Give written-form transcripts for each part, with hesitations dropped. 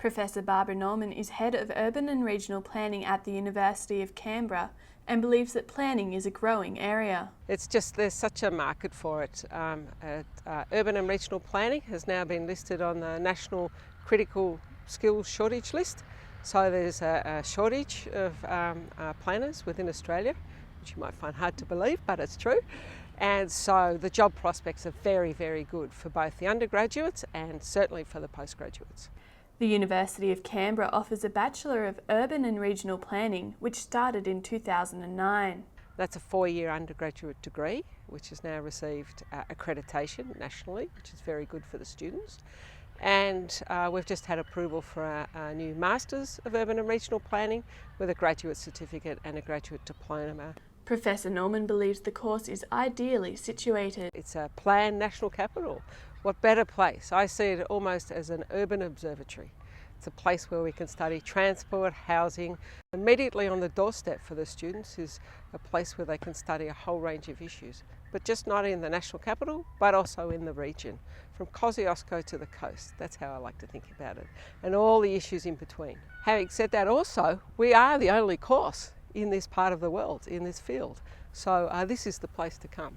Professor Barbara Norman is Head of Urban and Regional Planning at the University of Canberra and believes that planning is a growing area. It's just there's such a market for it. Urban and regional planning has now been listed on the National Critical Skills Shortage list. So there's a shortage of planners within Australia, which you might find hard to believe, but it's true. And so the job prospects are very, very good for both the undergraduates and certainly for the postgraduates. The University of Canberra offers a Bachelor of Urban and Regional Planning, which started in 2009. That's a 4-year undergraduate degree, which has now received accreditation nationally, which is very good for the students. And we've just had approval for a new Masters of Urban and Regional Planning with a graduate certificate and a graduate diploma. Professor Norman believes the course is ideally situated. It's a planned national capital. What better place? I see it almost as an urban observatory. It's a place where we can study transport, housing. Immediately on the doorstep for the students is a place where they can study a whole range of issues, but just not in the national capital, but also in the region, from Kosciuszko to the coast. That's how I like to think about it, and all the issues in between. Having said that, also, we are the only course in this part of the world, in this field. So this is the place to come.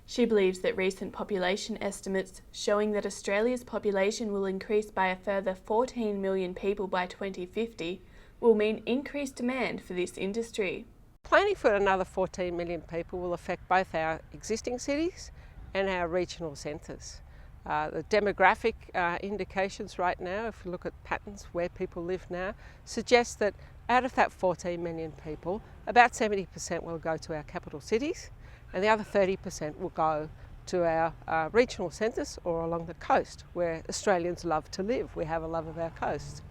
She believes that recent population estimates showing that Australia's population will increase by a further 14 million people by 2050 will mean increased demand for this industry. Planning for another 14 million people will affect both our existing cities and our regional centres. The demographic indications right now, if you look at patterns where people live now, suggest that out of that 14 million people, about 70% will go to our capital cities, and the other 30% will go to our regional centres or along the coast, where Australians love to live. We have a love of our coast.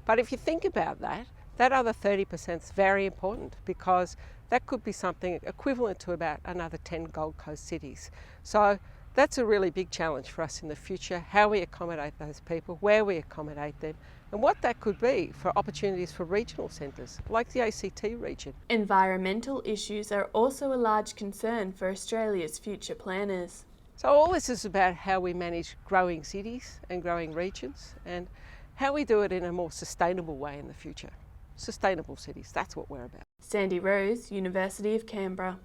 But if you think about that, that other 30% is very important, because that could be something equivalent to about another 10 Gold Coast cities. So that's a really big challenge for us in the future, how we accommodate those people, where we accommodate them, and what that could be for opportunities for regional centres, like the ACT region. Environmental issues are also a large concern for Australia's future planners. So all this is about how we manage growing cities and growing regions, and how we do it in a more sustainable way in the future. Sustainable cities, that's what we're about. Sandy Rose, University of Canberra.